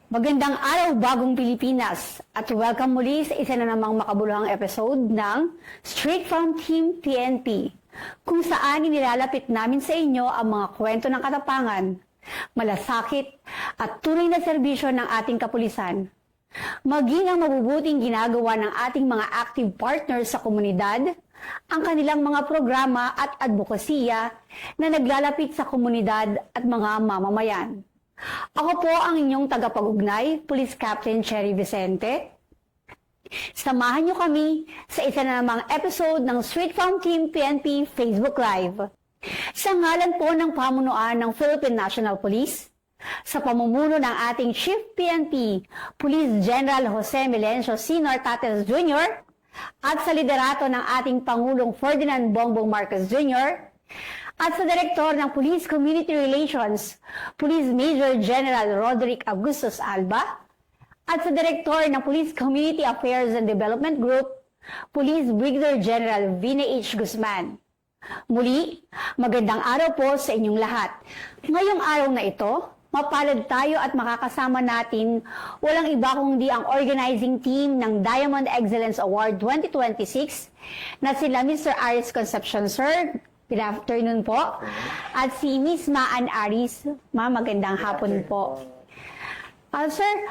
Magandang araw, bagong Pilipinas, at welcome muli sa isa na namang makabuluhang episode ng Straight from Team PNP, kung saan inilalapit namin sa inyo ang mga kwento ng katapangan, malasakit at tunay na serbisyo ng ating kapulisan. Maging ang mabubuting ginagawa ng ating mga active partners sa komunidad, ang kanilang mga programa at advokasya na naglalapit sa komunidad at mga mamamayan. Ako po ang inyong tagapag-ugnay, Police Captain Cherry Vicente. Samahan niyo kami sa isa na namang episode ng Straight from Team PNP Facebook Live. Sa ngalan po ng pamunuan ng Philippine National Police, sa pamumuno ng ating Chief PNP, Police General Jose Melencio Sr. Tates Jr., at sa liderato ng ating Pangulong Ferdinand Bongbong Marcos Jr., at sa Direktor ng Police Community Relations, Police Major General Roderick Augustus Alba, at sa Direktor ng Police Community Affairs and Development Group, Police Brigadier General Vina H. Guzman. Muli, magandang araw po sa inyong lahat. Ngayong araw na ito, mapalad tayo at makakasama natin walang iba kundi ang organizing team ng Diamond Excellence Award 2026 na sila Mr. Aris Concepcion, Sir. Good afternoon po. At si Miss Maan Aris. Ma'am, magandang hapon po. Sir,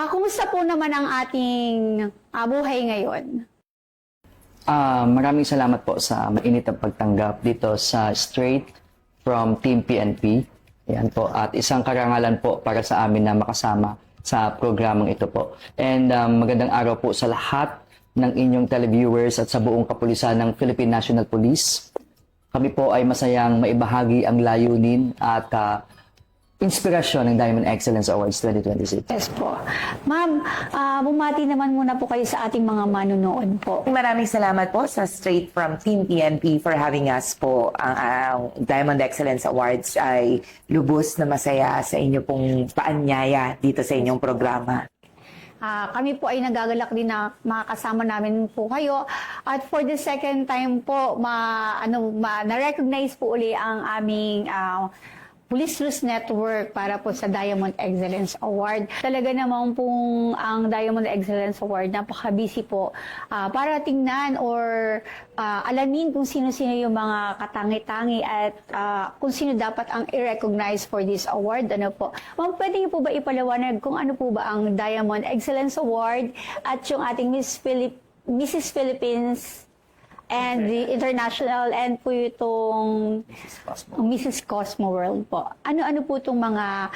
kumusta po naman ang ating buhay ngayon? Maraming salamat po sa mainit ang pagtanggap dito sa Straight from Team PNP. Yan po. At isang karangalan po para sa amin na makasama sa programang ito po. And magandang araw po sa lahat ng inyong televiewers at sa buong kapulisan ng Philippine National Police. Kami po ay masayang maibahagi ang layunin at inspirasyon ng Diamond Excellence Awards 2026. Yes po. Ma'am, bumati naman muna po kayo sa ating mga manunood po. Maraming salamat po sa Straight from Team PNP for having us po. Ang Diamond Excellence Awards ay lubos na masaya sa inyo pong paanyaya dito sa inyong programa. Kami po ay nagagalak din na makakasama namin po kayo. At for the second time po, na-recognize po uli ang aming Police News Network para po sa Diamond Excellence Award. Talaga naman pong ang Diamond Excellence Award, napaka-busy po para tingnan or alamin kung sino-sino yung mga katangi-tangi at kung sino dapat ang i-recognize for this award. Ano po? Ma'am, pwede niyo po ba ipaliwanag kung ano po ba ang Diamond Excellence Award at yung ating Mrs. Philippines and the international and po itong Mrs. Cosmo World po. Ano-ano po itong mga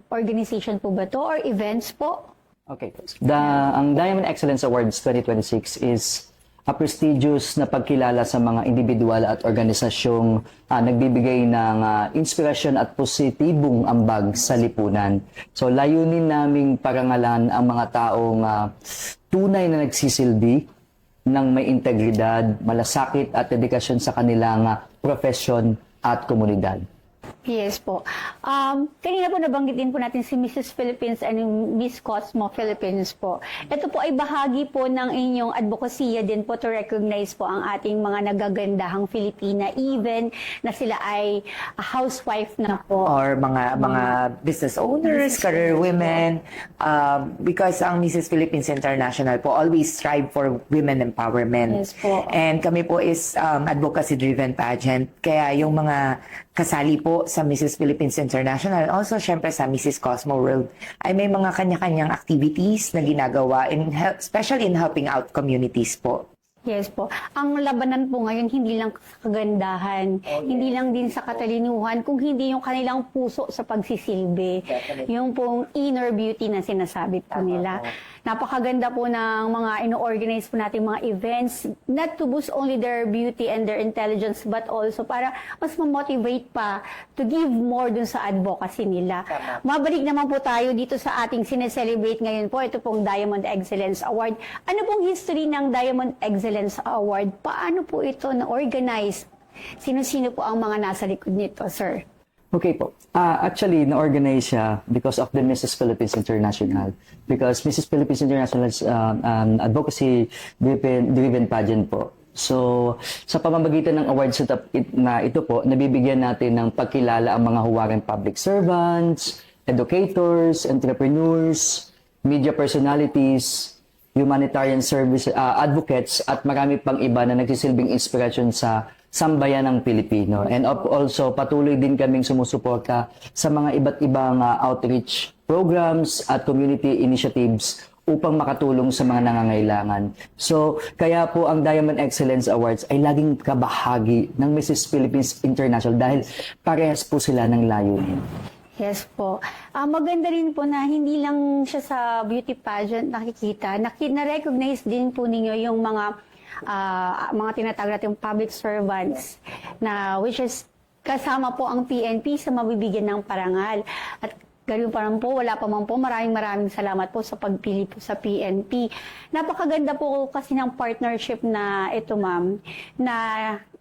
organization po ba to or events po? Okay. Ang Diamond Excellence Awards 2026 is a prestigious na pagkilala sa mga individual at organisasyong nagbibigay ng inspirasyon at positibong ambag sa lipunan. So layunin naming parangalan ang mga taong tunay na nagsisilbi ng may integridad, malasakit at dedikasyon sa kanilang profesyon at komunidad. Yes po. Kanina po nabanggit din po natin si Mrs. Philippines and Miss Cosmo Philippines po. Ito po ay bahagi po ng inyong advokasya din po to recognize po ang ating mga nagagandahang Filipina, even na sila ay housewife na po. Or mga business owners, career women. Because ang Mrs. Philippines International po always strive for women empowerment. Yes po. And kami po is advocacy-driven pageant. Kaya yung mga kasali po sa Mrs. Philippines International, also syempre sa Mrs. Cosmo World, ay may mga kanya-kanyang activities na ginagawa, especially in helping out communities po. Yes po. Ang labanan po ngayon, hindi lang sa kagandahan, hindi lang din sa katalinuhan, kung hindi yung kanilang puso sa pagsisilbi. Yung pong inner beauty na sinasabi po nila. Napakaganda po ng mga ino-organize po natin mga events, not to boost only their beauty and their intelligence, but also para mas ma-motivate pa to give more dun sa advocacy nila. Mabalik naman po tayo dito sa ating sineselebrate ngayon po, ito pong Diamond Excellence Award. Ano pong history ng Diamond Excellence Award? Paano po ito na-organize? Sino-sino po ang mga nasa likod nito, sir? Okay po. Actually, na-organize siya because of the Mrs. Philippines International. Because Mrs. Philippines International is advocacy-driven pageant po. So, sa pamamagitan ng awards na ito po, nabibigyan natin ng pagkilala ang mga huwaring public servants, educators, entrepreneurs, media personalities, humanitarian service advocates, at marami pang iba na nagsisilbing inspirasyon sa sambayan ng Pilipino. And also, patuloy din kaming sumusuporta sa mga iba't ibang outreach programs at community initiatives upang makatulong sa mga nangangailangan. So, kaya po ang Diamond Excellence Awards ay laging kabahagi ng Mrs. Philippines International dahil parehas po sila ng layunin. Yes po. Maganda rin po na hindi lang siya sa beauty pageant nakikita. Na-recognize din po ninyo yung mga tinatawag natin public servants na which is kasama po ang PNP sa mabibigyan ng parangal. At ganoon pa rin po, wala pa man po. Maraming salamat po sa pagpili po sa PNP. Napakaganda po kasi ng partnership na ito, ma'am, na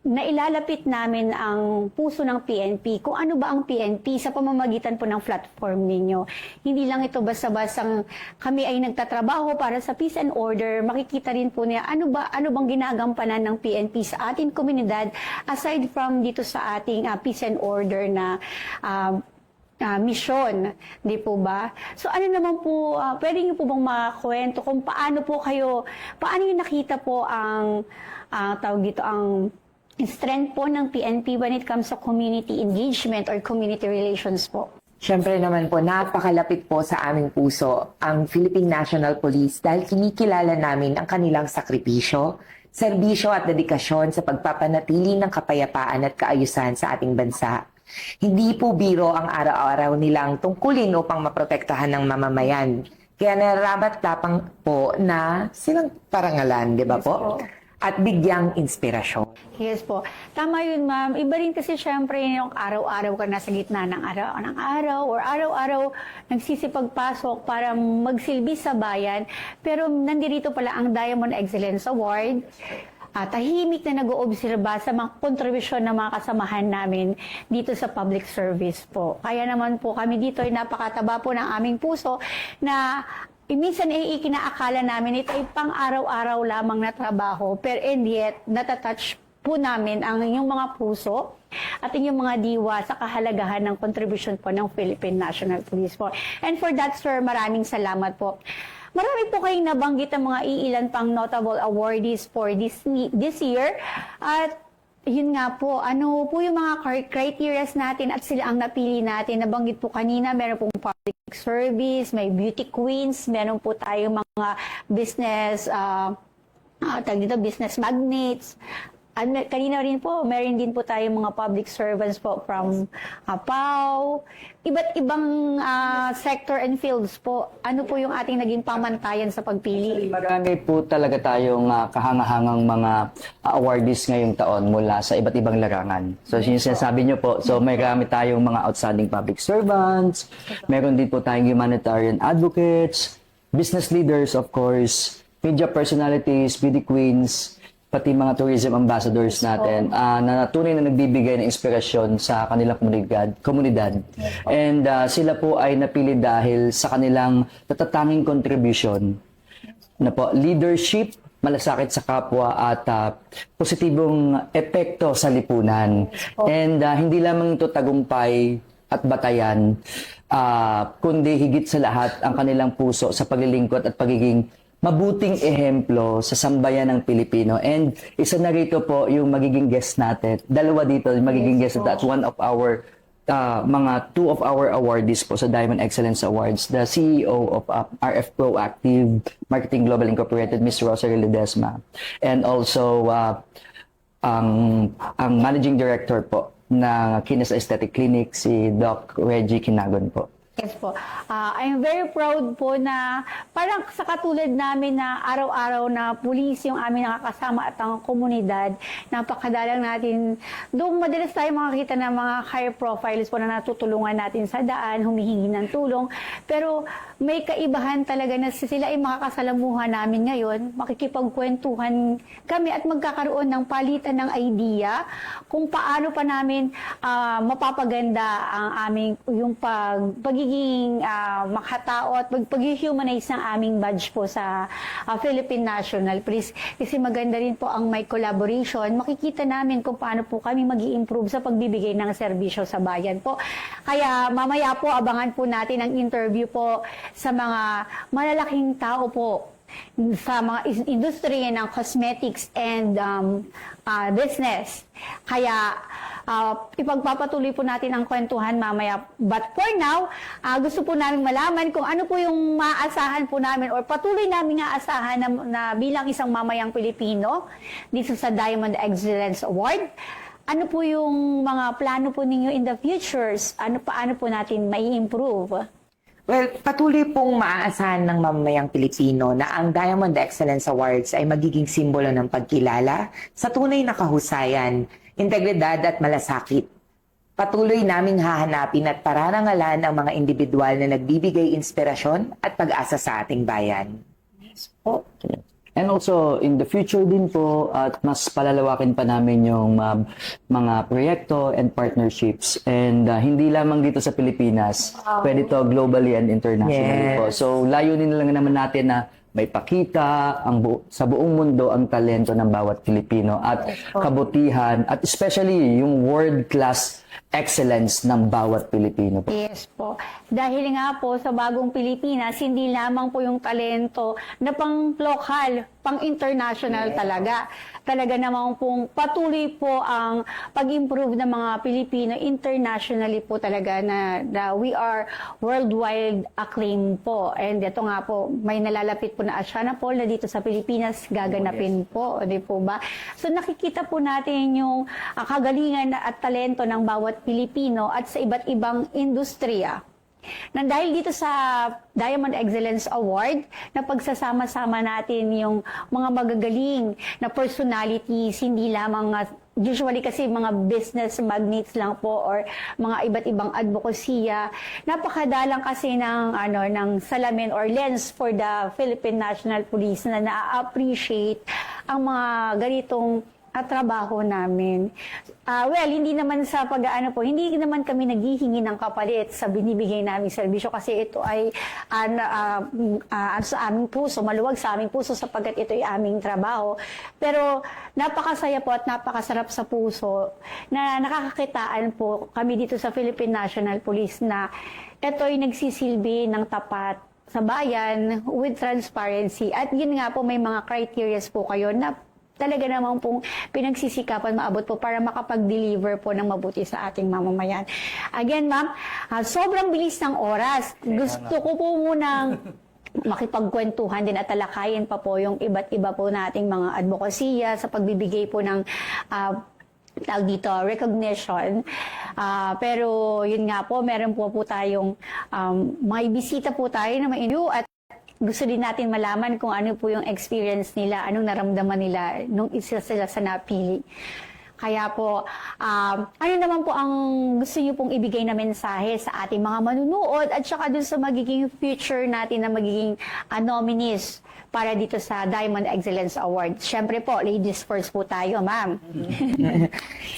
nailalapit namin ang puso ng PNP. Kung ano ba ang PNP sa pamamagitan po ng platform ninyo. Hindi lang ito basta-bastang kami ay nagtatrabaho para sa peace and order. Makikita rin po niya ano bang ginagampanan ng PNP sa ating komunidad aside from dito sa ating peace and order na misyon, di po ba? So ano naman po, pwede niyo po bang makwento kung paano yung nakita po ang strength po ng PNP when it comes to community engagement or community relations po? Siyempre naman po, napakalapit po sa aming puso ang Philippine National Police dahil kinikilala namin ang kanilang sakripisyo, serbisyo at dedikasyon sa pagpapanatili ng kapayapaan at kaayusan sa ating bansa. Hindi po biro ang araw-araw nilang tungkulin upang maprotektahan ng mamamayan. Kaya nararapat-dapat po na silang parangalan, di ba po? At bigyang inspirasyon. Yes po. Tama yun, ma'am. Iba rin kasi syempre yung araw-araw ka nasa gitna ng araw or araw-araw nagsisipagpasok para magsilbi sa bayan. Pero nandirito pala ang Diamond Excellence Award. Tahimik na nag-oobserba sa mga kontribusyon ng mga kasamahan namin dito sa public service po. Kaya naman po kami dito ay napakataba po ng aming puso na minsan ay ikinaakala namin ito ay pang-araw-araw lamang na trabaho, pero and yet natatouch po namin ang inyong mga puso at inyong mga diwa sa kahalagahan ng kontribusyon po ng Philippine National Police po. And for that, sir, maraming salamat po. Marami po kayong nabanggit ang mga iilan pang notable awardees for this year. At yun nga po, ano po yung mga criteria natin at sila ang napili natin. Nabanggit po kanina, meron pong public service, may beauty queens, meron po tayong mga business, business magnates. At kanina rin po, meron din po tayong mga public servants po from PAO, iba't ibang sector and fields po. Ano po yung ating naging pamantayan sa pagpili? Marami po talaga tayong kahangahangang mga awardees ngayong taon mula sa iba't ibang larangan. So, yung sinasabi nyo po, so may marami tayong mga outstanding public servants, meron din po tayong humanitarian advocates, business leaders of course, media personalities, beauty queens, pati mga tourism ambassadors natin na tunay na nagbibigay ng inspirasyon sa kanilang komunidad. And sila po ay napili dahil sa kanilang natatanging contribution na po, leadership, malasakit sa kapwa at positibong epekto sa lipunan. And hindi lamang ito tagumpay at batayan, kundi higit sa lahat ang kanilang puso sa paglilingkod at pagiging mabuting ehemplo sa sambayan ng Pilipino. And isa na rito po yung magiging guest natin. Dalawa dito yung magiging guest natin. That's one of our two of our awardees po sa Diamond Excellence Awards. The CEO of RF Proactive Marketing Global Incorporated, Ms. Rosary Ledesma. And also ang Managing Director po ng Kinas Aesthetic Clinic, si Doc Reggie Kinagon po. Yes po. I'm very proud po na parang sa katulad namin na araw-araw na pulis yung aming nakakasama at ang komunidad, napakadalang natin. Doon madalas tayo makakita ng mga high profiles po na natutulungan natin sa daan, humihingi ng tulong. Pero may kaibahan talaga na sila ay makakasalamuhan namin ngayon, makikipagkwentuhan kami at magkakaroon ng palitan ng idea kung paano pa namin mapapaganda ang aming yung pagiging pagiging makatao at pag-humanize ng aming badge po sa Philippine National Police. Kasi maganda rin po ang may collaboration. Makikita namin kung paano po kami mag-i-improve sa pagbibigay ng serbisyo sa bayan po. Kaya mamaya po, abangan po natin ang interview po sa mga malalaking tao po sa mga industriya ng cosmetics and business. Kaya ipagpapatuloy po natin ang kwentuhan mamaya. But for now, gusto po namin malaman kung ano po yung maaasahan po namin or patuloy namin aasahan na bilang isang mamayang Pilipino dito sa Diamond Excellence Award. Ano po yung mga plano po ninyo in the futures? Paano po natin mai improve? Well, patuloy pong maaasahan ng mamamayang Pilipino na ang Diamond Excellence Awards ay magiging simbolo ng pagkilala sa tunay na kahusayan, integridad at malasakit. Patuloy naming hahanapin at pararangalan ang mga individual na nagbibigay inspirasyon at pag-asa sa ating bayan. And also, in the future din po, at mas palalawakin pa namin yung mga proyekto and partnerships. And hindi lamang dito sa Pilipinas, pwede to globally and internationally po. So, layunin lang naman natin na may pakita sa buong mundo ang talento ng bawat Pilipino at kabutihan at especially yung world-class excellence ng bawat Pilipino po. Yes po. Dahil nga po sa bagong Pilipinas, hindi lamang po yung talento na pang-lokal, pang-international talaga. Talaga namang pong patuloy po ang pag-improve ng mga Pilipino internationally po talaga na we are worldwide acclaimed po. And ito nga po, may nalalapit po na Asiana Poll na dito sa Pilipinas gaganapin po, di po ba? So nakikita po natin yung kagalingan at talento ng bawat Pilipino at sa iba't ibang industriya. Nang dahil dito sa Diamond Excellence Award, na pagsasama-sama natin yung mga magagaling na personalities, hindi lamang usually kasi mga business magnates lang po or mga iba't ibang advokasya. Napakadalang kasi ng salamin or lens for the Philippine National Police na na-appreciate ang mga ganitong trabaho namin. Well, hindi naman sa hindi naman kami naghihingi ng kapalit sa binibigay naming serbisyo kasi ito ay sa aming puso, maluwag sa aming puso sapagkat ito ay aming trabaho. Pero napakasaya po at napakasarap sa puso na nakakakitaan po kami dito sa Philippine National Police na ito ay nagsisilbi ng tapat sa bayan with transparency. At yun nga po, may mga criterias po kayo na talaga namang pong pinagsisikapan maabot po para makapag-deliver po ng mabuti sa ating mamamayan. Again, ma'am, sobrang bilis ng oras. Gusto ko po munang makipagkwentuhan din at talakayin pa po yung iba't iba po nating mga advokasya sa pagbibigay po ng tawag dito, recognition. Pero yun nga po, meron po tayong may bisita po tayo na ma-interview at gusto din natin malaman kung ano po yung experience nila, anong naramdaman nila nung isa sila sa napili. Kaya po, ano naman po ang gusto niyo pong ibigay na mensahe sa ating mga manunood at saka dun sa magiging future natin na magiging nominees para dito sa Diamond Excellence Award. Siyempre po, ladies first po tayo, ma'am.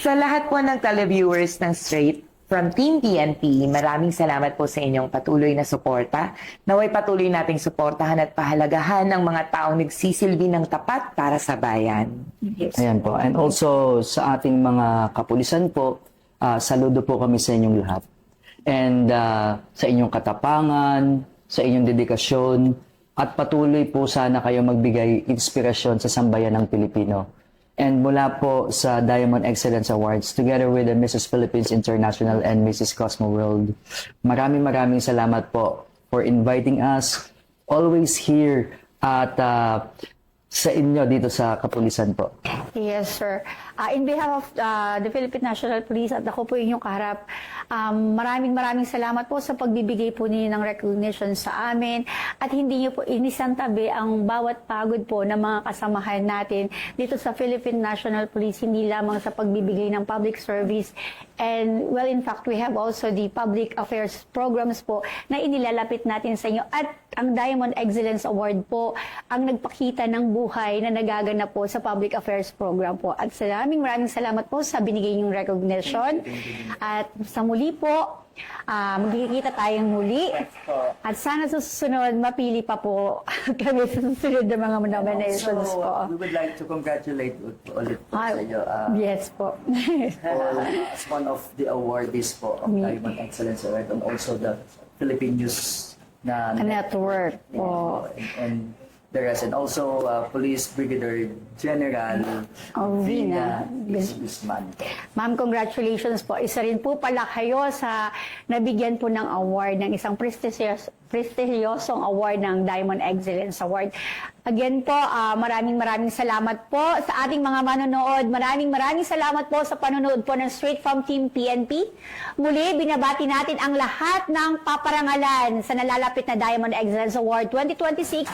Sa lahat po ng televiewers ng Straight, from Team PNP, maraming salamat po sa inyong patuloy na suporta. Naway patuloy nating suportahan at pahalagahan ng mga taong nagsisilbi ng tapat para sa bayan. Yes. Ayan po. And also sa ating mga kapulisan po, saludo po kami sa inyong lahat. And sa inyong katapangan, sa inyong dedikasyon, at patuloy po sana kayo magbigay inspirasyon sa sambayan ng Pilipino. And mula po sa Diamond Excellence Awards, together with the Mrs. Philippines International and Mrs. Cosmo World, maraming salamat po for inviting us, always here at sa inyo dito sa kapulisan po. Yes, sir. In behalf of the Philippine National Police at ako po inyong kaharap, maraming salamat po sa pagbibigay po ninyo ng recognition sa amin at hindi niyo po inisantabi ang bawat pagod po ng mga kasamahan natin dito sa Philippine National Police, hindi lamang sa pagbibigay ng public service. And well, in fact, we have also the public affairs programs po na inilalapit natin sa inyo at ang Diamond Excellence Award po ang nagpakita ng buhay na nagaganap po sa public affairs program po. At maraming salamat po sa binigay niyong recognition. At sa muli po, Magkikita tayong muli. At sana sa susunod, mapili pa po kami sa susunod na mga nominations po. We would like to congratulate ulit po sa iyo. Yes po. As one of the awardees po of Diamond Excellence Award and also the Philippine News na Network po. and the rest. And also Police Brigadier General Vina Guzman. Ma'am, congratulations po. Isa rin po pala kayo sa nabigyan po ng award, ng isang prestigyosong award ng Diamond Excellence Award. Again po, maraming salamat po sa ating mga manonood. Maraming salamat po sa panonood po ng Straight from Team PNP. Muli, binabati natin ang lahat ng paparangalan sa nalalapit na Diamond Excellence Award 2026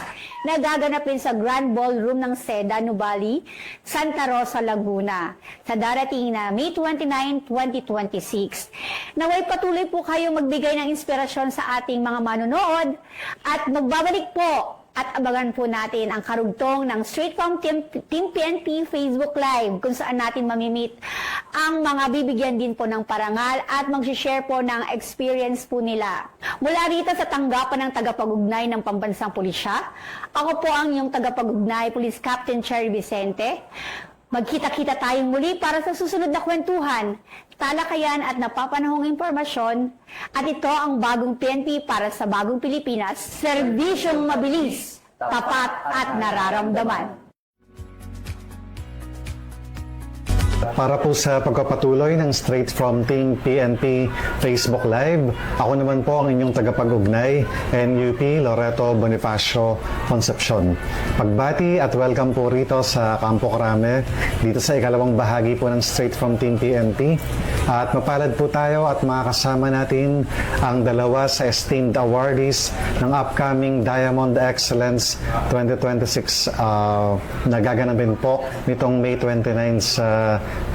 na gaganapin sa Grand Ballroom ng Seda, Nubali, Santa Rosa, Laguna sa darating na May 29, 2026. Naway patuloy po kayo magbigay ng inspirasyon sa ating mga manonood at magbabalik po at abangan po natin ang karugtong ng Straight from Team PNP Facebook Live kung saan natin mamimit ang mga bibigyan din po ng parangal at mag-share po ng experience po nila. Mula rito sa tanggapan ng tagapag-ugnay ng Pambansang Pulisya, ako po ang iyong tagapag-ugnay, Police Captain Cherry Vicente. Magkita-kita tayong muli para sa susunod na kwentuhan, talakayan at napapanahong impormasyon. At ito ang bagong PNP para sa bagong Pilipinas, serbisyong mabilis, tapat at nararamdaman. Para po sa pagpapatuloy ng Straight from Team PNP Facebook Live, ako naman po ang inyong tagapag-ugnay, NUP Loreto Bonifacio Concepcion. Pagbati at welcome po rito sa Campo Crame, dito sa ikalawang bahagi po ng Straight from Team PNP. At mapalad po tayo at makakasama natin ang dalawa sa esteemed awardees ng upcoming Diamond Excellence 2026 na gaganapin po nitong May 29 sa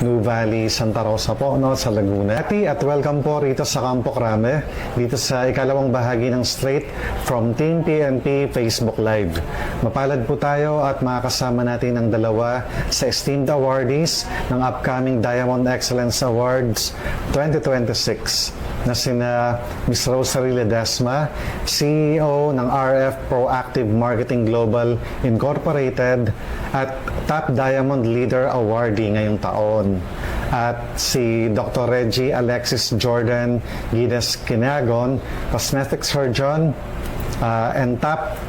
New Valley, Santa Rosa po, no, sa Laguna. At welcome po rito sa Campo Crame, dito sa ikalawang bahagi ng Straight from Team PNP Facebook Live. Mapalad po tayo at makakasama natin ang dalawa sa esteemed awardees ng upcoming Diamond Excellence Awards 2026 na sina Ms. Rosary Ledesma, CEO ng RF Proactive Marketing Global Incorporated at Top Diamond Leader Awardee ngayong taon. At si Dr. Reggie Alexis Jordan Gides Quinagon, Cosmetic Surgeon, and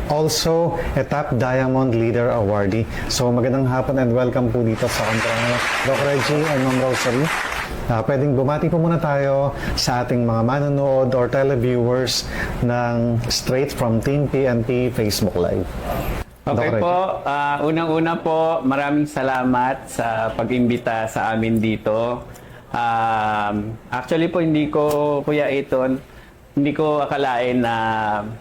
also a Top Diamond Leader Awardee. So magandang hapon and welcome po dito sa kontrang Dr. Reggie and Ma'am Rosary. Pwedeng bumati po muna tayo sa ating mga manonood or televiewers ng Straight from Team PNP Facebook Live. Okay po, unang-una po, maraming salamat sa pag-imbita sa amin dito. Actually po, Kuya Eton, hindi ko akalain na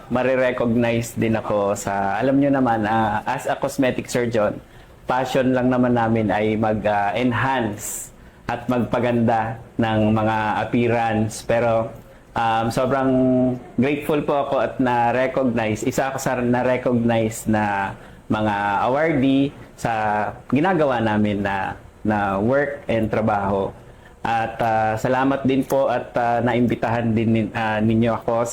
marirecognize din ako sa, alam nyo naman, as a cosmetic surgeon, passion lang naman namin ay mag-enhance at magpaganda ng mga appearance. Pero sobrang grateful po ako at isa ako sa na-recognize na mga awardee sa ginagawa namin na work and trabaho. At salamat din po at naimbitahan din ninyo ako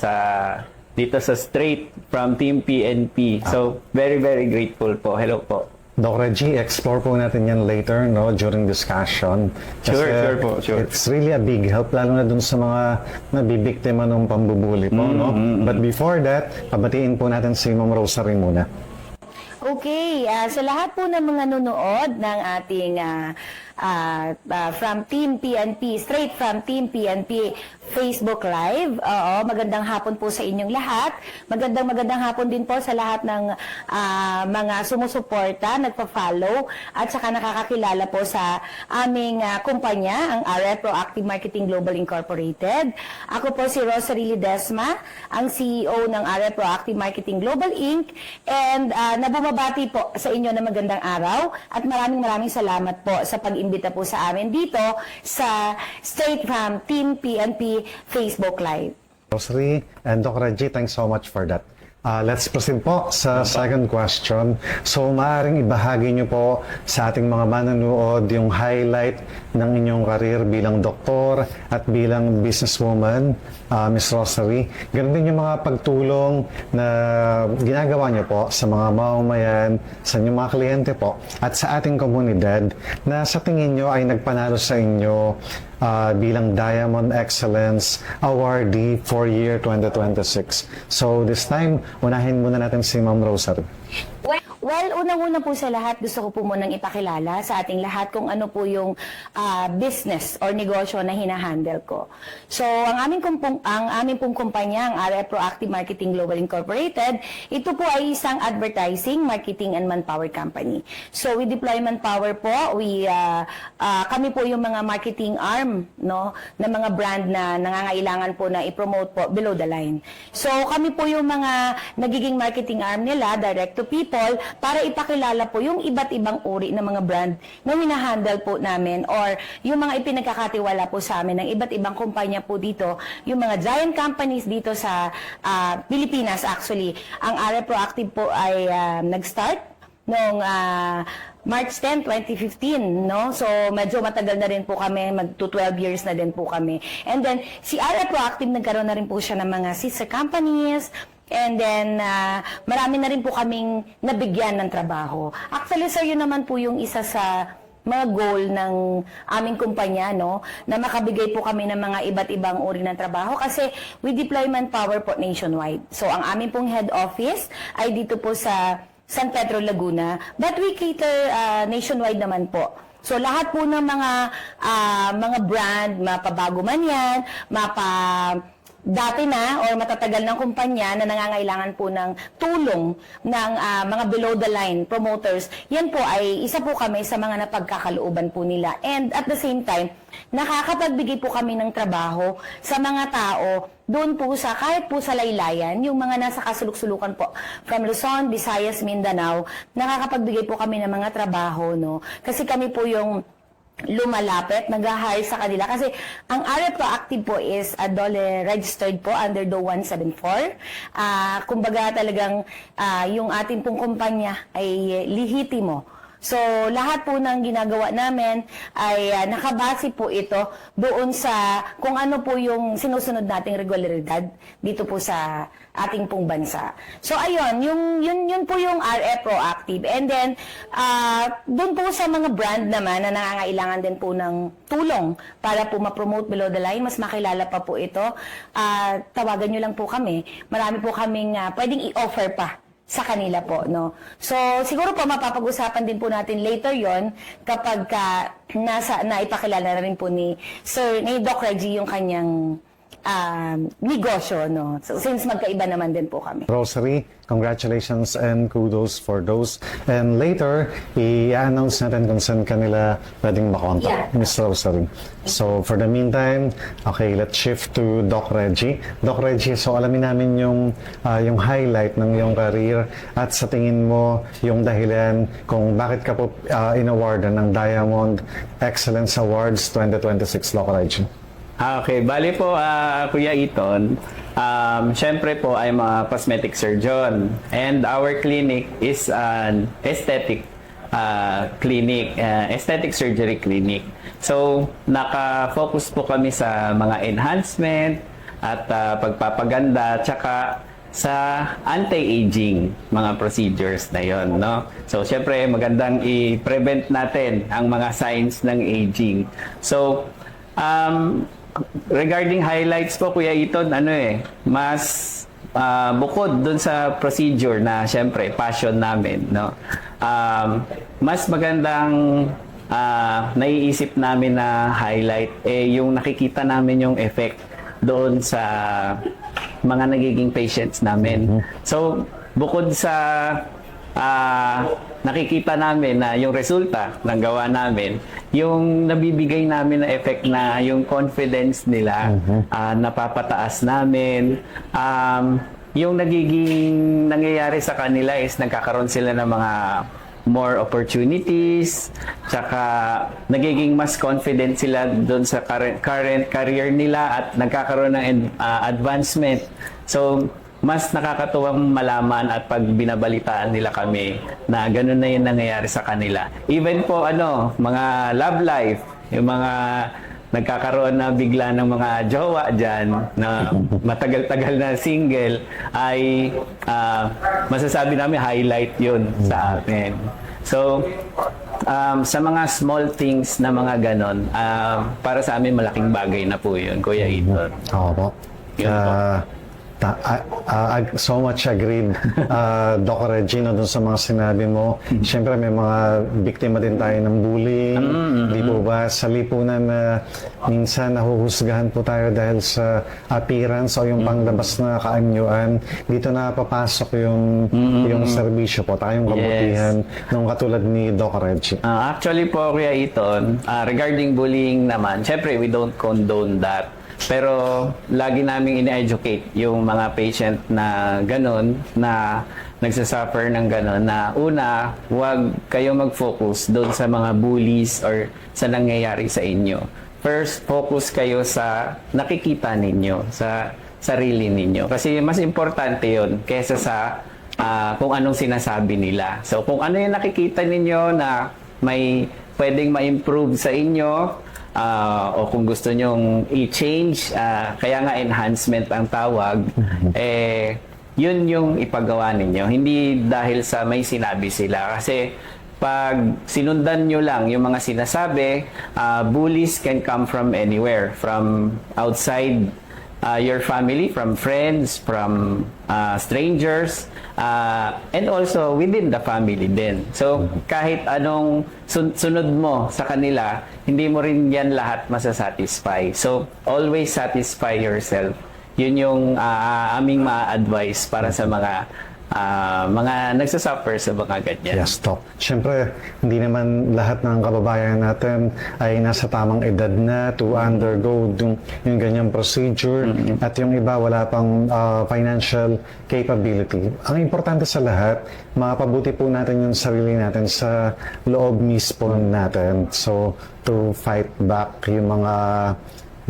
dito sa Straight from Team PNP. So, very, very grateful po. Hello po. Doc Reggie, explore po natin yan later, no, during discussion. Kasi Sure po, sure. It's really a big help, lalo na dun sa mga nabibiktima ng pambubuli po, no? But before that, pabatiin po natin si Ma'am Rosary muna. Okay, sa lahat po ng mga nanonood ng ating from Team PNP, Straight from Team PNP Facebook Live. Magandang hapon po sa inyong lahat. Magandang hapon din po sa lahat ng mga sumusuporta, nagpa-follow at saka nakakakilala po sa aming kumpanya, ang RF Proactive Marketing Global Incorporated. Ako po si Rosary Ledesma, ang CEO ng RF Proactive Marketing Global Inc. And nabumabati po sa inyo na magandang araw at maraming salamat po sa pag-imbita po sa amin dito sa Straight from Team PNP Facebook Live. Rosary and Doc Reggie, thanks so much for that. Let's proceed po sa second question. So, maaaring ibahagi niyo po sa ating mga manonood yung highlight ng inyong karir bilang doktor at bilang businesswoman, Miss Rosary. Ganun din yung mga pagtulong na ginagawa niyo po sa mga mamamayan, sa inyong mga kliyente po, at sa ating komunidad na sa tingin niyo ay nagpanalo sa inyo bilang Diamond Excellence Awardee for year 2026. So this time, unahin muna natin si Ma'am Rosary. Well, unang-una po sa lahat, gusto ko po munang ipakilala sa ating lahat kung ano po yung business or negosyo na hinahandle ko. So, ang aming pong kumpanya, ang RF Proactive Marketing Global Incorporated, ito po ay isang advertising, marketing, and manpower company. So, with deployment power po, kami po yung mga marketing arm, no, ng mga brand na nangangailangan po na i-promote po below the line. So, kami po yung mga nagiging marketing arm nila, direct to people, para ipakilala po yung iba't ibang uri ng mga brand na hinahandle po namin or yung mga ipinagkakatiwala po sa amin ng iba't ibang kumpanya po dito, yung mga giant companies dito sa Pilipinas actually. Ang RF Proactive po ay nag-start noong March 10, 2015, no? So, medyo matagal na rin po kami, mag to 12 years na din po kami. And then, si RF Proactive, nagkaroon na rin po siya ng mga sister companies, and then, marami na rin po kaming nabigyan ng trabaho. Actually, sir, yun naman po yung isa sa mga goal ng aming kumpanya, no, na makabigay po kami ng mga iba't ibang uri ng trabaho kasi with deployment power po nationwide. So, ang aming pong head office ay dito po sa San Pedro, Laguna, but we cater nationwide naman po. So, lahat po ng mga brand, mapabago man yan, dati na or matatagal ng kumpanya na nangangailangan po ng tulong ng mga below the line promoters, yan po ay isa po kami sa mga napagkakalooban po nila. And at the same time, nakakapagbigay po kami ng trabaho sa mga tao doon po sa, kahit po sa laylayan, yung mga nasa kasuluk-sulukan po, from Luzon, Visayas, Mindanao, nakakapagbigay po kami ng mga trabaho, no? Kasi kami po yung lumalapit, nag-hire sa kanila. Kasi ang RF Proactive po is DOLE registered po under DO 174. Kumbaga talagang yung ating pong kumpanya ay lihitimo. So, lahat po ng ginagawa namin ay nakabase po ito doon sa kung ano po yung sinusunod nating regularidad dito po sa ating pong bansa. So, ayun, yun po yung RF Proactive. And then, doon po sa mga brand naman na nangangailangan din po ng tulong para po ma-promote below the line, mas makilala pa po ito, tawagan nyo lang po kami. Marami po kaming pwedeng i-offer pa sa kanila po, no? So, siguro po mapapag-usapan din po natin later yon kapag naipakilala na rin po ni Doc Reggie yung kanyang negosyo, no? So, since magkaiba naman din po kami. Rosary, congratulations and kudos for those. And later, i-announce natin kung saan kanila pwedeng makontak, Miss Rosary. So, for the meantime, okay, let's shift to Doc Reggie. Doc Reggie, so alamin namin yung highlight ng iyong career at sa tingin mo yung dahilan kung bakit ka po in-awardan ng Diamond Excellence Awards 2026, Doc Reggie. Okay, bali po Kuya Iton, syempre po I'm a cosmetic surgeon and our clinic is an aesthetic clinic, aesthetic surgery clinic. So, naka-focus po kami sa mga enhancement at pagpapaganda tsaka sa anti-aging mga procedures na yon, no? So, syempre magandang i-prevent natin ang mga signs ng aging. So, regarding highlights po, Kuya Iton, mas bukod dun sa procedure na syempre passion namin, no? Mas magandang naiisip namin na highlight yung nakikita namin yung effect doon sa mga nagiging patients namin. So, bukod sa nakikita namin na yung resulta ng gawa namin, yung nabibigay namin na effect na yung confidence nila, napapataas namin, yung nagiging nangyayari sa kanila is nagkakaroon sila ng mga more opportunities, tsaka nagiging mas confident sila doon sa current career nila at nagkakaroon ng advancement. So, mas nakakatuwang malaman at pag binabalitaan nila kami na ganun na yung nangyayari sa kanila. Even po mga love life, yung mga nagkakaroon na bigla ng mga jowa dyan na matagal-tagal na single ay masasabi namin highlight yun sa amin. So, sa mga small things na mga ganon, para sa amin malaking bagay na po yun, Kuya Ethan. Oo po. Yun po. I so much agreed, Doc Regino, dun sa mga sinabi mo. Siyempre, may mga biktima din tayo ng bullying. Di po ba? Sa lipunan na minsan nahuhusgahan po tayo dahil sa appearance o yung panglabas na kaanyuan. Dito na papasok yung serbisyo po, tayong kabutihan nung katulad ni Doc Reggie. Actually po, Kuya Ethan, regarding bullying naman, syempre we don't condone that. Pero lagi naming ine-educate yung mga patient na ganon, na nagsasuffer ng ganon, na una, huwag kayo mag-focus doon sa mga bullies or sa nangyayari sa inyo. First, focus kayo sa nakikita ninyo, sa sarili ninyo. Kasi mas importante yun kesa sa kung anong sinasabi nila. So kung ano yung nakikita ninyo na may pwedeng ma-improve sa inyo, o kung gusto nyong i-change, kaya nga enhancement ang tawag, yun yung ipagawa ninyo. Hindi dahil sa may sinabi sila. Kasi pag sinundan nyo lang yung mga sinasabi, bullies can come from anywhere. From outside your family, from friends, from strangers, and also within the family din. So, kahit anong sunod mo sa kanila, hindi mo rin yan lahat masasatisfy. So, always satisfy yourself. Yun yung aming ma-advise para sa mga nagsasuffer sa mga ganyan. Yes, Doc. Siyempre, hindi naman lahat ng kababayan natin ay nasa tamang edad na to undergo yung ganyang procedure at yung iba wala pang financial capability. Ang importante sa lahat, mapabuti po natin yung sarili natin sa loob mismo natin. So, to fight back yung mga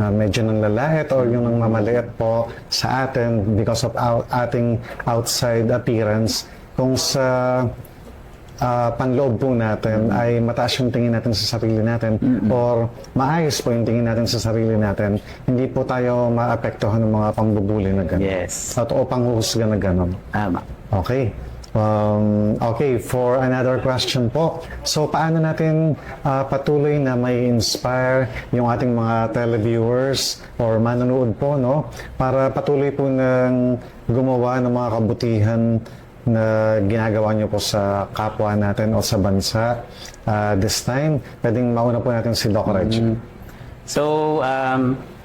na medyo nanlalait o yung nangmamaliit po sa atin because of ating outside appearance. Kung sa panloob po natin ay mataas yung tingin natin sa sarili natin or maayos po yung tingin natin sa sarili natin, hindi po tayo maapektuhan ng mga pambubuli na gano'n. Yes. At o panghuhusga na gano'n. Tama. Okay. Okay, for another question po. So, paano natin patuloy na may inspire yung ating mga televiewers or manonood po, no? Para patuloy po ng gumawa ng mga kabutihan na ginagawa nyo po sa kapwa natin o sa bansa. This time, pwedeng mauna po natin si Doc Reggie. So,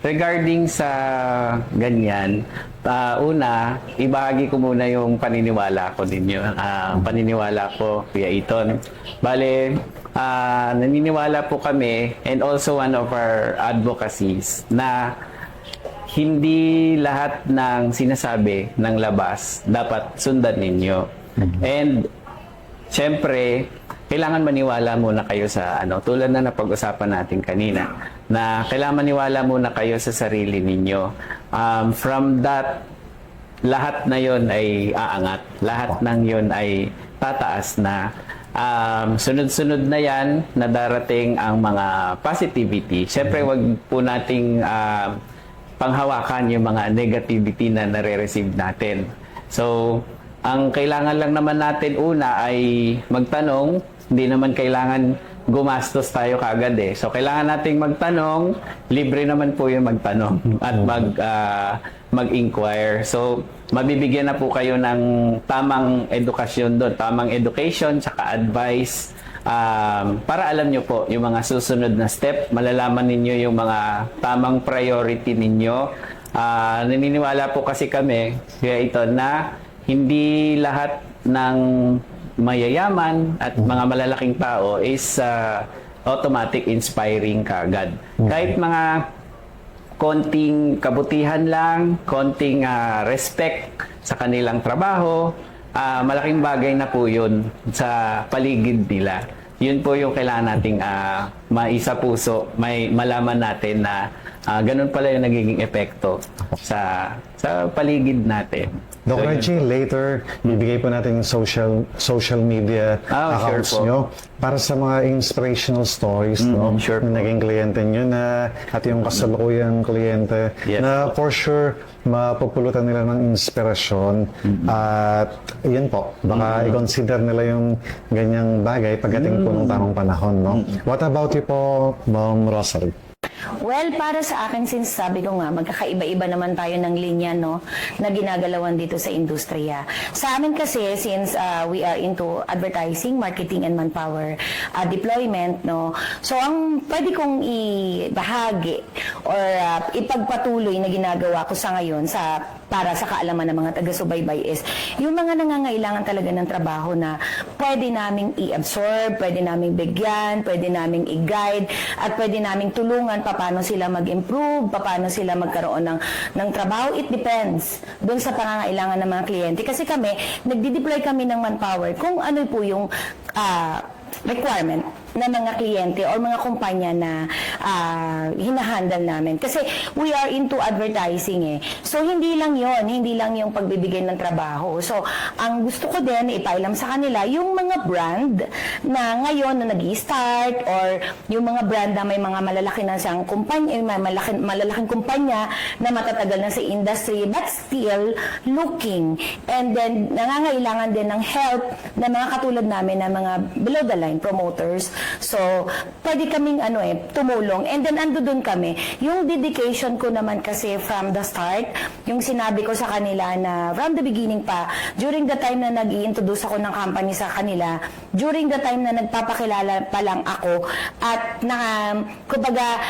regarding sa ganyan, una, ibahagi ko muna yung paniniwala ko ninyo. Paniniwala ko, Kuya Ethan. Bale, naniniwala po kami and also one of our advocacies na hindi lahat ng sinasabi ng labas dapat sundan ninyo. And, syempre, kailangan maniwala muna kayo sa tulad na napag-usapan natin kanina, na kailangan maniwala muna kayo sa sarili ninyo. From that, lahat na yon ay aangat. Lahat ng yon ay tataas na. Sunod-sunod na yan na darating ang mga positivity. Siyempre, wag po nating panghawakan yung mga negativity na nare-receive natin. So, ang kailangan lang naman natin una ay magtanong. Hindi naman kailangan gumastos tayo kagad eh. So, kailangan nating magtanong. Libre naman po yung magtanong at mag-inquire. So, mabibigyan na po kayo ng tamang edukasyon doon. Tamang education, tsaka advice. Para alam nyo po yung mga susunod na step. Malalaman ninyo yung mga tamang priority ninyo. Naniniwala po kasi kami, kaya ito, na hindi lahat ng mayayaman at mga malalaking tao is automatic inspiring kaagad. Kahit mga konting kabutihan lang, konting respect sa kanilang trabaho, malaking bagay na po yun sa paligid nila. Yun po yung kailangan nating maisa puso, may malaman natin na ganun pala yung nagiging epekto sa paligid natin. Doc So, yun Reggie, po. later, bibigay po natin yung social media Sure accounts po. nyo para sa mga inspirational stories no, sure na po. naging kliyente nyo na at yung kasalukuyang kliyente Yes na po. for sure mapupulutan nila ng inspirasyon at yun po, baka i-consider nila yung ganyang bagay pagdating po ng tamang panahon. No? What about you po, Ma'am Rosalie? Well, para sa akin, since sabi ko nga, magkakaiba-iba naman tayo ng linya, no, na ginagalawan dito sa industriya. Sa amin kasi, since we are into advertising, marketing, and manpower deployment, no, so ang pwede kong ibahagi or ipagpatuloy na ginagawa ko sa ngayon para sa kaalaman ng mga taga-subaybay is yung mga nangangailangan talaga ng trabaho na pwede naming i-absorb, pwede naming bigyan, pwede naming i-guide, at pwede naming tulungan paano sila mag-improve, paano sila magkaroon ng trabaho. It depends doon sa pangangailangan ng mga kliyente. Kasi kami, nagdi-deploy kami ng manpower kung ano po yung requirement ng mga kliyente or mga kumpanya na hinahandle namin. Kasi we are into advertising eh. So, hindi lang yung pagbibigay ng trabaho. So, ang gusto ko din, ipailam sa kanila, yung mga brand na ngayon na nag-i-start or yung mga brand na may mga malalaki na siyang kumpanya, may malalaking kumpanya na matatagal na sa industry but still looking. And then, nangangailangan din ng help na mga katulad namin na mga below the line promoters. So, pwede kaming tumulong. And then, ando dun kami. Yung dedication ko naman kasi from the start, yung sinabi ko sa kanila na from the beginning pa, during the time na nag-i-introduce ako ng company sa kanila, during the time na nagpapakilala pa lang ako, at kumbaga,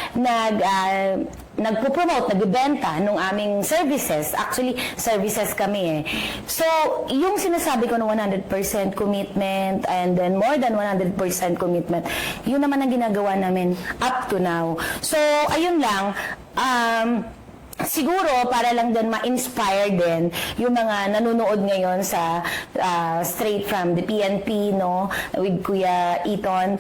nagpo-promote, nagbibenta nung aming services. Actually, services kami eh. So, yung sinasabi ko ng 100% commitment and then more than 100% commitment, yun naman ang ginagawa namin up to now. So, ayun lang. Siguro para lang din ma-inspire din yung mga nanonood ngayon sa straight from the PNP, no, with Kuya Eton.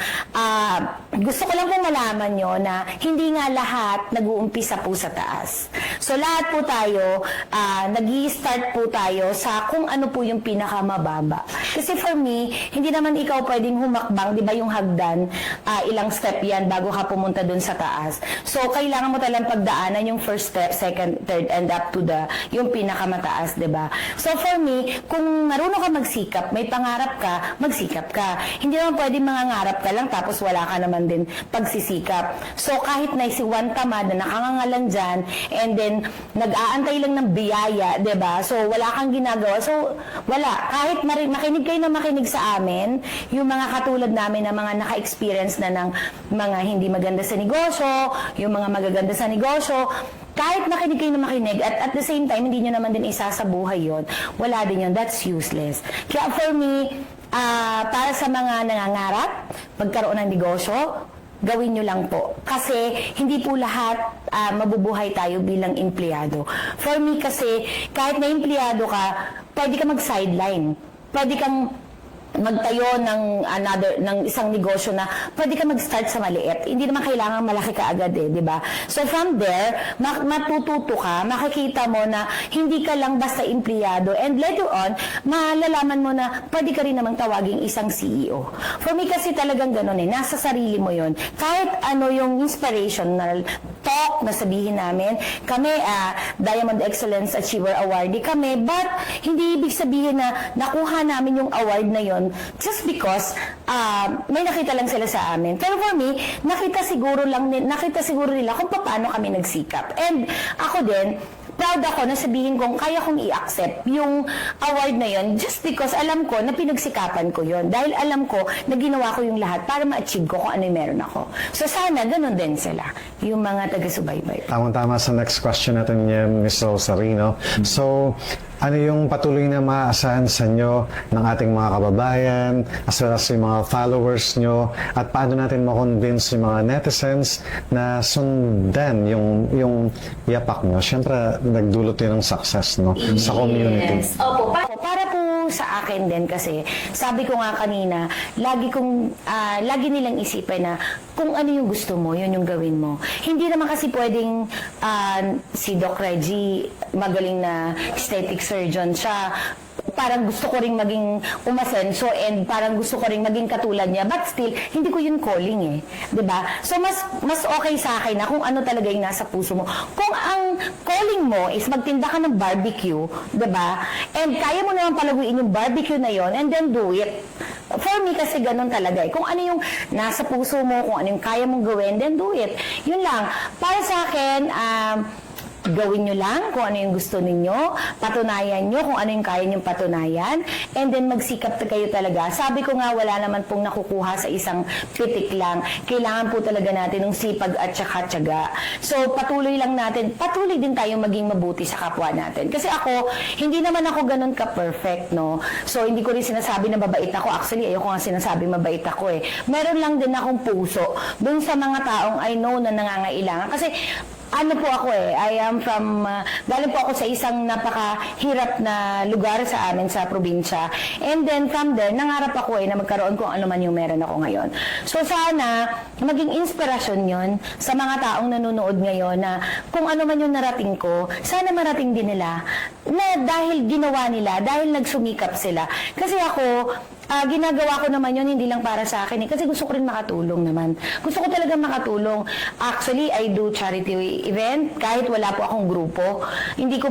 Gusto ko lang pong malaman nyo na hindi nga lahat nag-uumpisa po sa taas. So lahat po tayo, nag-i-start po tayo sa kung ano po yung pinakamababa. Kasi for me, hindi naman ikaw pwedeng humakbang, di ba yung hagdan, ilang step yan bago ka pumunta dun sa taas. So kailangan mo talagang pagdaanan yung first step, second, third, and up to yung pinakamataas, diba? So for me, kung marunong ka magsikap, may pangarap ka, magsikap ka. Hindi naman pwedeng mangangarap ka lang tapos wala ka naman din pagsisikap. So kahit na si Juan Tamad na nakangangalan dyan, and then nag-aantay lang ng biyaya, diba? So wala kang ginagawa. So wala. Kahit makinig kayo na makinig sa amin, yung mga katulad namin na mga naka-experience na ng mga hindi maganda sa negosyo, yung mga magaganda sa negosyo, kahit makinig kayo na makinig at the same time, hindi nyo naman din isasabuhay yon, wala din yun. That's useless. Kaya for me, para sa mga nangangarap, magkaroon ng negosyo, gawin nyo lang po. Kasi hindi po lahat mabubuhay tayo bilang empleyado. For me kasi, kahit na empleyado ka, pwede ka mag-sideline. Pwede kang magtayo ng isang negosyo na pwede ka mag-start sa maliit. Hindi naman kailangan malaki ka agad eh, di ba? So from there, matututo ka, makikita mo na hindi ka lang basta empleyado, and later on, malalaman mo na pwede ka rin namang tawaging isang CEO. For me kasi talagang ganun eh, nasa sarili mo yon. Kahit ano yung inspirational talk na sabihin namin, kami Diamond Excellence Achiever Awardee kami, but hindi ibig sabihin na nakuha namin yung award na yon just because may nakita lang sila sa amin. Pero for me, nakita siguro nila kung paano kami nagsikap. And ako din, proud ako na sabihin kong kaya kong i-accept yung award na yon just because alam ko na pinagsikapan ko yon. Dahil alam ko na ginawa ko yung lahat para ma-achieve ko kung ano yung meron ako. So sana ganun din sila, yung mga taga-subaybay. Tamang-tama sa next question natin niya, Ms. Rosarino. So, ano yung patuloy na maaasahan sa inyo ng ating mga kababayan, as well as yung mga followers nyo, at paano natin ma-convince yung mga netizens na sundan yung yapak nyo? Siyempre, nagdulot yun ng success, no? Sa community. Opo, para po Pero sa akin din kasi, sabi ko nga kanina, lagi nilang isipin na kung ano yung gusto mo, yun yung gawin mo. Hindi naman kasi pwedeng si Doc Reggie, magaling na aesthetic surgeon siya, parang gusto ko ring maging umasenso and parang gusto ko ring maging katulad niya, but still hindi ko yun calling eh, 'di ba? So mas okay sa akin na kung ano talaga yung nasa puso mo. Kung ang calling mo is magtinda ka ng barbecue, 'di ba? And kaya mo naman palaguin yung barbecue na yon and then do it. For me kasi ganun talaga eh. Kung ano yung nasa puso mo, kung ano yung kaya mong gawin, then do it. Yun lang. Para sa akin, gawin nyo lang kung ano yung gusto ninyo, patunayan nyo kung ano yung kaya nyong patunayan, and then magsikap na kayo talaga. Sabi ko nga, wala naman pong nakukuha sa isang pitik lang. Kailangan po talaga natin ng sipag at saka tiyaga. So, patuloy lang natin, patuloy din tayong maging mabuti sa kapwa natin. Kasi ako, hindi naman ako ganun ka-perfect, no? So, hindi ko rin sinasabi na mabait ako. Actually, ayoko nga sinasabi mabait ako eh. Meron lang din akong puso dun sa mga taong I know na nangangailangan. Kasi, ano po ako eh, I am from, galing po ako sa isang napakahirap na lugar sa amin sa probinsya. And then from there, nangarap ako eh na magkaroon kung ano man yung meron ako ngayon. So sana, maging inspirasyon yun sa mga taong nanonood ngayon na kung ano man yung narating ko, sana marating din nila na dahil ginawa nila, dahil nagsumikap sila. Kasi ako, ginagawa ko naman yun hindi lang para sa akin eh, kasi gusto ko rin makatulong naman. Gusto ko talaga makatulong. Actually, I do charity event kahit wala po akong grupo. Hindi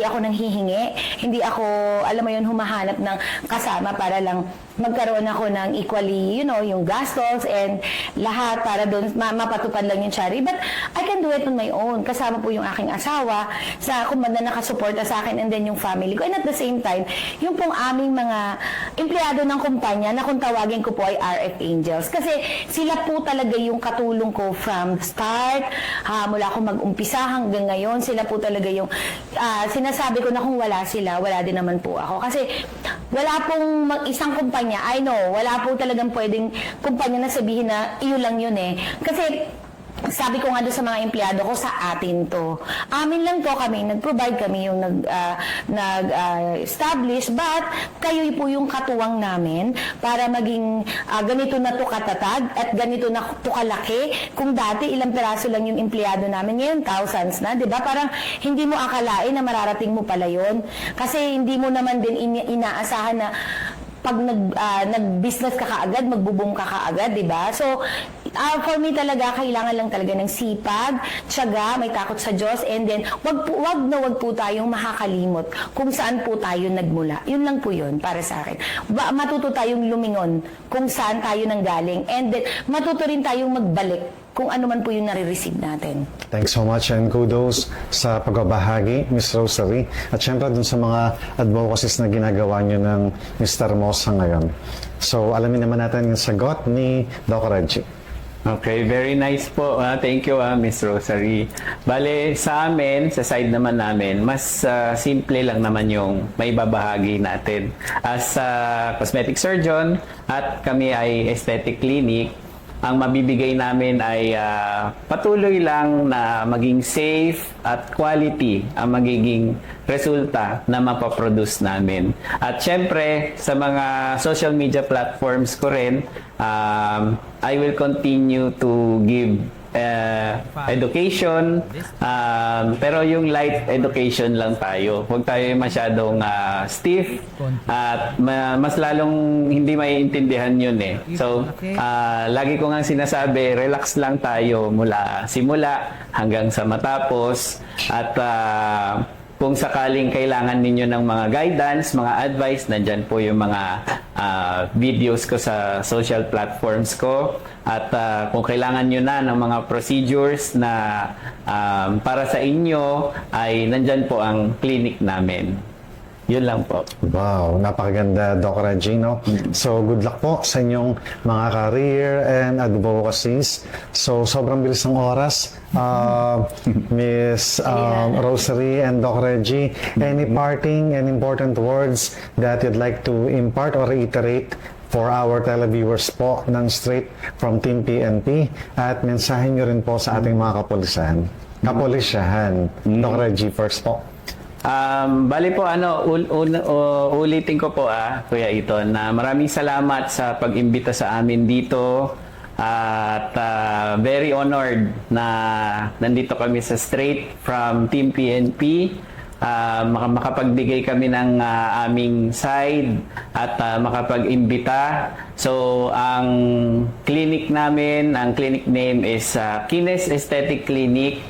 ako nanghihingi. Hindi ako, alam mo yun, humahanap ng kasama para lang magkaroon ako ng equally, yung gastos and lahat para doon mapatupad lang yung charity. But I can do it on my own. Kasama po yung aking asawa sa kumanda nakasuporta sa akin and then yung family ko. And at the same time, yung pong aming mga empleyado ng kumpanya na kung tawagin ko po ay RF Angels. Kasi sila po talaga yung katulong ko from start, mula ako mag-umpisa hanggang ngayon. Sila po talaga yung sinasabi ko na kung wala sila, wala din naman po ako. Kasi wala pong isang kumpanya, I know, wala po talagang pwedeng kumpanya na sabihin na iyo lang yun eh. Kasi sabi ko nga doon sa mga empleyado ko, sa atin to. Amin lang to, kami nag-provide, kami yung nag-establish, but kayo po yung katuwang namin para maging ganito na to katatag at ganito na to kalaki. Kung dati ilang peraso lang yung empleyado namin, ngayon thousands na, di ba? Parang hindi mo akalain na mararating mo pala yun. Kasi hindi mo naman din inaasahan na pag nag-business ka kaagad, magbo-boom ka kaagad, di ba? So, for me talaga, kailangan lang talaga ng sipag, tiyaga, may takot sa Diyos, and then, wag po tayong makakalimot kung saan po tayo nagmula. Yun lang po yun, para sa akin. Matuto tayong lumingon kung saan tayo nanggaling, and then, matuto rin tayong magbalik kung ano man po yung nare-receive natin. Thanks so much and kudos sa pagbabahagi, Miss Rosary. At syempre dun sa mga advocacies na ginagawa nyo ng Mr. Mosa ngayon. So, alamin naman natin yung sagot ni Doc Reggie. Okay, very nice po. Thank you, Miss Rosary. Bale, sa amin, sa side naman namin, mas simple lang naman yung may babahagi natin. As cosmetic surgeon at kami ay aesthetic clinic, ang mabibigay namin ay patuloy lang na maging safe at quality ang magiging resulta na mapaproduce namin. At syempre, sa mga social media platforms ko rin, I will continue to give education, pero yung light education lang tayo. Huwag tayo masyadong stiff at mas lalong hindi maiintindihan yun eh. So, lagi ko nga sinasabi, relax lang tayo mula simula hanggang sa matapos at kung sakaling kailangan ninyo ng mga guidance, mga advice, nandyan po yung mga videos ko sa social platforms ko. At kung kailangan nyo na ng mga procedures na para sa inyo, ay nandyan po ang clinic namin. Yun lang po. Wow, napakaganda, Doc Reggie, no? So, good luck po sa inyong mga career and advocacies. So, sobrang bilis ng oras. Miss Rosary and Doc Reggie, any parting and important words that you'd like to impart or reiterate for our televiewers po ng Straight from Team PNP at mensahe nyo rin po sa ating mga kapulisan. Kapulisyahan. Doc Reggie first po. Bali po, ulitin ko po, Kuya Iton, na maraming salamat sa pag-imbita sa amin dito. At very honored na nandito kami sa Straight from Team PNP. Makapagbigay kami ng aming side at makapag-imbita. So, ang clinic namin, ang clinic name is Kines Aesthetic Clinic.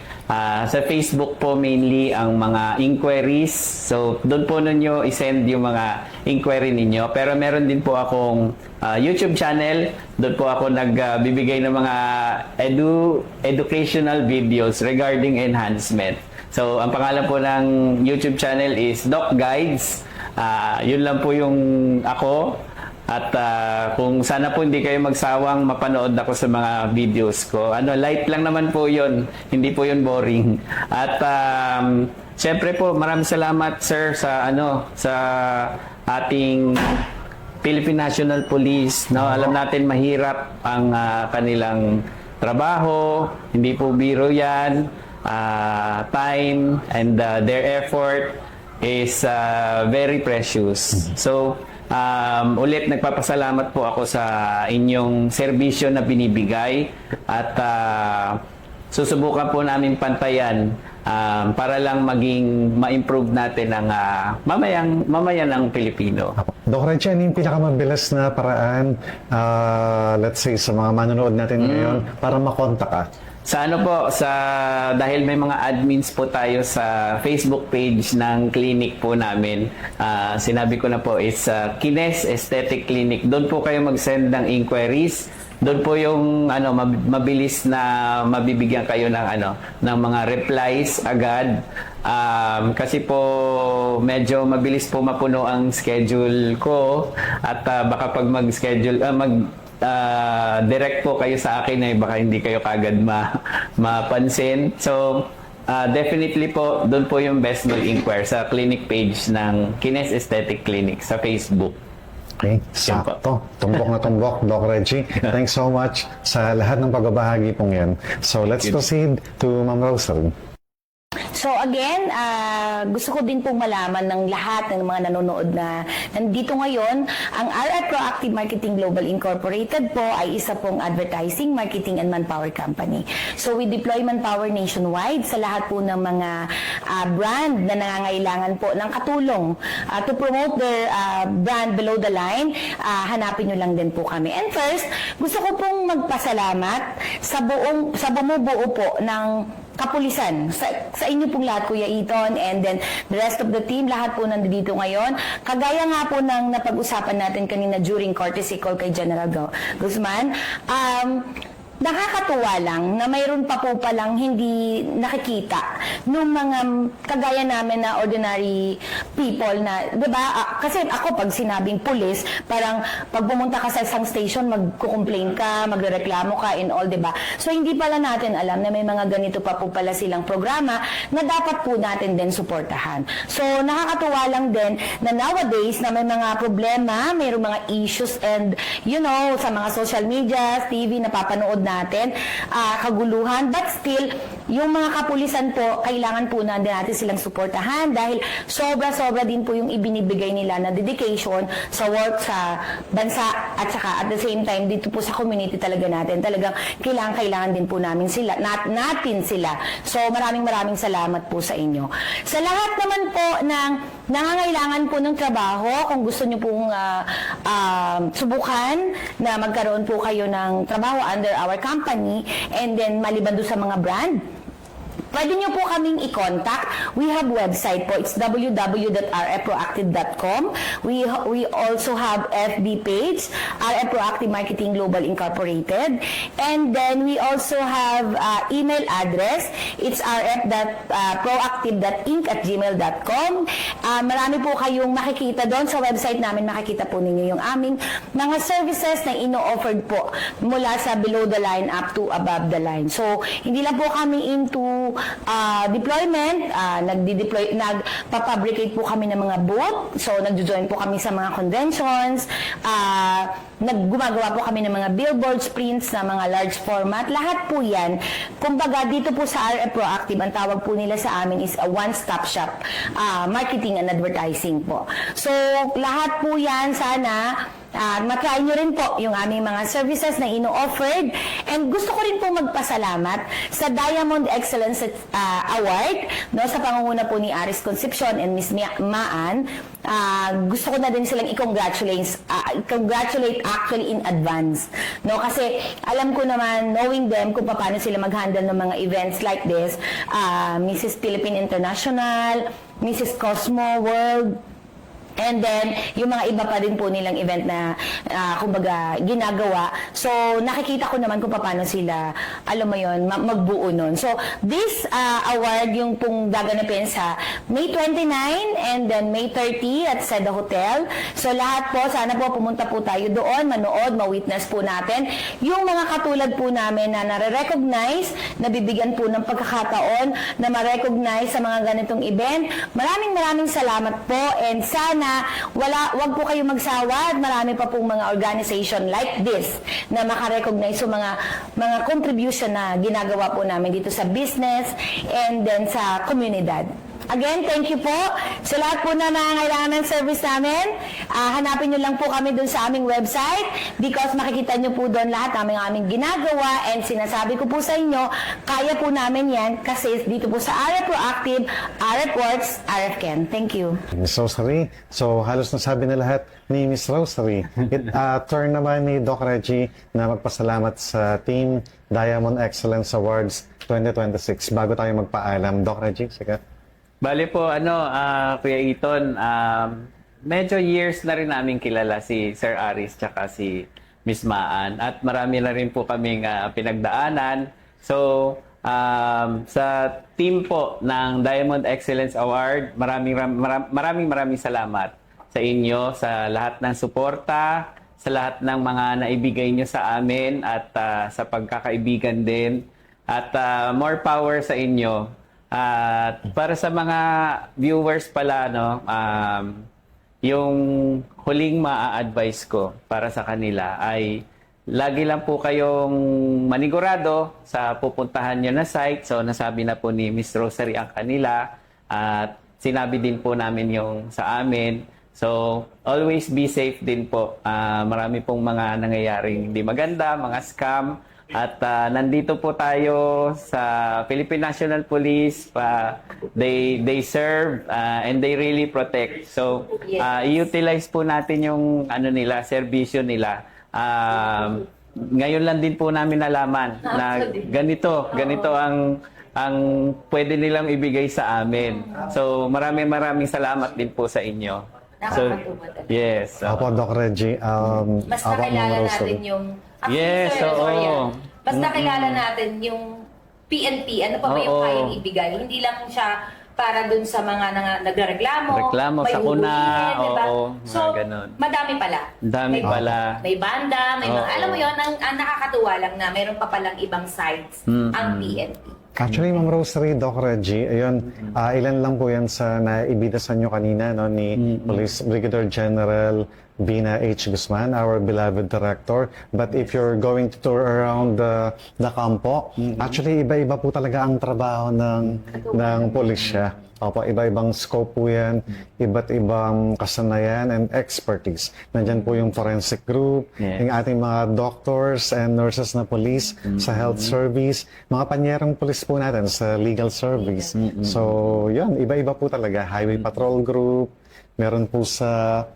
Sa Facebook po mainly ang mga inquiries. So, doon po ninyo isend yung mga inquiry ninyo. Pero meron din po akong YouTube channel. Doon po ako nagbibigay ng mga educational videos regarding enhancement. So, ang pangalan po ng YouTube channel is Doc Guides. Yun lang po yung ako. At kung sana po hindi kayo magsawang mapanood ako sa mga videos ko. Light lang naman po yun. Hindi po yun boring. At syempre po, maraming salamat sir sa ating Philippine National Police. No? Alam natin mahirap ang kanilang trabaho. Hindi po biro yan. Time and their effort is very precious. So, ulit nagpapasalamat po ako sa inyong serbisyo na binibigay at susubukan po namin pantayan para lang maging ma-improve natin ang mamayan ng Pilipino. Doc Reggie, ano yung pinakamabilis na paraan, let's say, sa mga manonood natin ngayon para makontak ka? Dahil may mga admins po tayo sa Facebook page ng clinic po namin, sinabi ko na po is Kines Aesthetic Clinic. Doon po kayo mag-send ng inquiries. Doon po yung mabilis na mabibigyan kayo ng mga replies agad. Kasi po medyo mabilis po mapuno ang schedule ko at baka pag mag-schedule direct po kayo sa akin ay baka hindi kayo kagad mapansin. So, definitely po, doon po yung best mag-inquire sa clinic page ng Kines Aesthetic Clinic sa Facebook. Okay, sakto. Tumbok na tumbok, Doc Reggie. Thanks so much sa lahat ng pagbabahagi pong yan. So, let's proceed to Ma'am Rosal. So again, gusto ko din pong malaman ng lahat ng mga nanonood na nandito ngayon, ang RF Proactive Marketing Global Incorporated po ay isa pong advertising, marketing and manpower company. So we deploy manpower nationwide sa lahat po ng mga brand na nangangailangan po ng katulong to promote their brand below the line. Hanapin nyo lang din po kami. And first, gusto ko pong magpasalamat sa bumubuo po ng kapulisan. Sa inyo pong lahat, Kuya Iton, and then the rest of the team, lahat po nandito ngayon. Kagaya nga po ng napag-usapan natin kanina during courtesy call kay General Guzman, nakakatuwa lang na mayroon pa po palang hindi nakikita nung mga kagaya namin na ordinary people na, di ba? Kasi ako pag sinabing pulis, parang pag pumunta ka sa isang station, magko-complain ka, magrereklamo ka and all, di ba? So hindi pala natin alam na may mga ganito pa po pala silang programa na dapat po natin din suportahan. So nakakatuwa lang din na nowadays na may mga problema, mayroong mga issues and sa mga social media, TV, napapanood natin, kaguluhan, but still, yung mga kapulisan po, kailangan po natin silang suportahan dahil sobra-sobra din po yung ibinibigay nila na dedication sa work sa bansa at saka at the same time dito po sa community talaga natin. Talagang kailangan din po natin sila. So maraming salamat po sa inyo. Sa lahat naman po ng nangangailangan po ng trabaho, kung gusto nyo pong subukan na magkaroon po kayo ng trabaho under our company and then maliban doon sa mga brand, pwede nyo po kaming i-contact. We have website po. It's www.rfproactive.com. We also have FB page, RF Proactive Marketing Global Incorporated. And then we also have email address. It's rf.proactive.inc@gmail.com. Marami po kayong makikita doon sa website namin. Makikita po ninyo yung aming mga services na ino-offered po mula sa below the line up to above the line. So, hindi lang po kami into deployment, nagpa-fabricate po kami ng mga booth. So, nagjo-join po kami sa mga conventions, gumagawa po kami ng mga billboards, prints na mga large format. Lahat po yan. Kumbaga, dito po sa RF Proactive, ang tawag po nila sa amin is a one-stop shop marketing and advertising po. So, lahat po yan sana matry nyo rin po yung aming mga services na ino-offered. And gusto ko rin po magpasalamat sa Diamond Excellence Award, no, sa pangunguna po ni Aris Concepcion and Miss Maan. Gusto ko na din silang i-congratulate actually in advance. No, kasi alam ko naman, knowing them, kung paano sila mag-handle ng mga events like this, Mrs. Philippine International, Mrs. Cosmo World, and then, yung mga iba pa rin po nilang event na, kumbaga, ginagawa. So, nakikita ko naman kung paano sila, alam mo yun, magbuo nun. So, this award, yung pong gaganapin sa May 29 and then May 30 at Seda Hotel. So, lahat po, sana po pumunta po tayo doon, manood, ma-witness po natin. Yung mga katulad po namin na nare-recognize, nabibigyan po ng pagkakataon na ma-recognize sa mga ganitong event. Maraming salamat po, and sana wag po kayo magsawa, at marami pa pong mga organization like this na makarecognize yung mga contribution na ginagawa po namin dito sa business and then sa komunidad. Again, thank you po sa lahat po na nangangailangan ng service namin. Hanapin nyo lang po kami dun sa aming website because makikita nyo po doon lahat ng aming ginagawa, and sinasabi ko po sa inyo, kaya po namin yan kasi dito po sa RF Proactive, RF Works, RF Ken. Thank you. Miss Rosary, so halos nasabi na lahat ni Miss Rosary. Turn naman ni Doc Reggie na magpasalamat sa Team Diamond Excellence Awards 2026 bago tayo magpaalam. Doc Reggie, sige. Bale po, Kuya Eton, medyo years na rin namin kilala si Sir Aris tsaka si Miss Maan, at marami na rin po kaming pinagdaanan. So, sa team po ng Diamond Excellence Award, maraming salamat sa inyo, sa lahat ng suporta, sa lahat ng mga naibigay nyo sa amin, at sa pagkakaibigan din, at more power sa inyo. At para sa mga viewers pala, no, yung huling maa-advise ko para sa kanila ay lagi lang po kayong manigurado sa pupuntahan nyo na site. So, nasabi na po ni Miss Rosary ang kanila, at sinabi din po namin yung sa amin. So, always be safe din po. Marami pong mga nangyayaring hindi maganda, mga scam. At nandito po tayo sa Philippine National Police. They serve and they really protect. So, i-utilize po natin yung serbisyo nila. Ngayon lang din po namin nalaman na ganito ang pwede nilang ibigay sa amin. So, maraming salamat din po sa inyo. So, yes. Opo, Doc Reggie. Mas nakilala natin yung yes, oo. Mas nakilala natin yung PNP. Ano pa ba yung kayang ibigay? Hindi lang siya para dun sa mga nagreklamo. Reklamo may sa una, diba? oo, So, ganun. madami pala. Dami pala. May banda, may mga, alam mo yun, ang nakakatuwa lang na mayroon pa palang ibang sites ang PNP. Actually, Ma'am Rosary, Doc Reggie, ayun, ilan lang po yan sa naibidasan nyo kanina, no, ni Police Brigadier General Bina H. Guzman, our beloved director. But if you're going to tour around the kampo, actually, iba-iba po talaga ang trabaho ng pulisya. Opo, iba-ibang scope po yan, iba't ibang kasanayan and expertise. Nandyan po yung forensic group, yung ating mga doctors and nurses na police sa health service, mga panyerang police po natin sa legal service. So, yun, iba-iba po talaga. Highway patrol group, meron po sa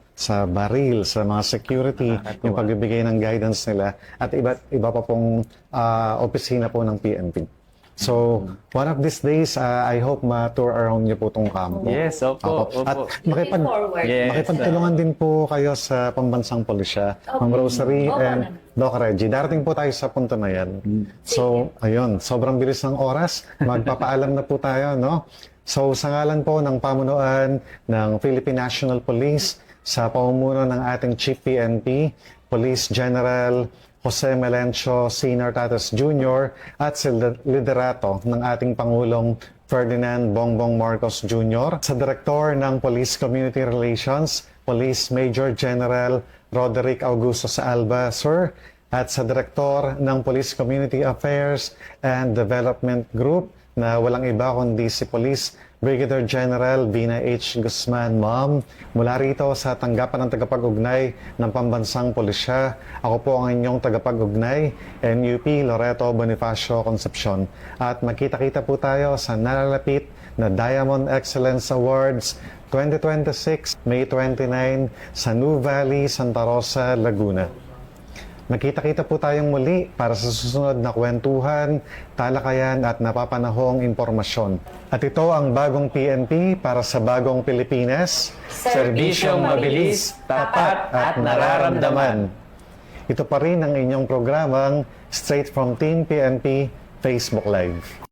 baril, sa mga security, yung pagbibigay ng guidance nila, at iba pa pong opisina po ng PNP. So, one of these days, I hope ma-tour around niyo po itong kampo. Yes, opo. At Yes. makipagtulungan din po kayo sa pambansang pulisya, Ma'am Rosary and Doc Reggie. Darating po tayo sa punto na yan. So, ayun, sobrang bilis ng oras. Magpapaalam na po tayo, no? So, sa ngalan po ng pamunuan ng Philippine National Police, sa pamumuno ng ating Chief PNP, Police General Jose Melencio Sr. Tatas Jr. at sa liderato ng ating Pangulong Ferdinand Bongbong Marcos Jr. Sa Direktor ng Police Community Relations, Police Major General Roderick Augusto Saalba, Sir, at sa Direktor ng Police Community Affairs and Development Group na walang iba kundi si Police Brigadier General Bina H. Guzman, Ma'am. Mula rito sa tanggapan ng tagapag-ugnay ng Pambansang Pulisya, ako po ang inyong tagapag-ugnay, NUP Loreto Bonifacio Concepcion. At magkita-kita po tayo sa nalalapit na Diamond Excellence Awards 2026, May 29 sa New Valley, Santa Rosa, Laguna. Magkita-kita po tayong muli para sa susunod na kwentuhan, talakayan at napapanahong impormasyon. At ito ang bagong PNP para sa bagong Pilipinas. Serbisyong mabilis, tapat at nararamdaman. Ito pa rin ang inyong programang Straight from Team PNP Facebook Live.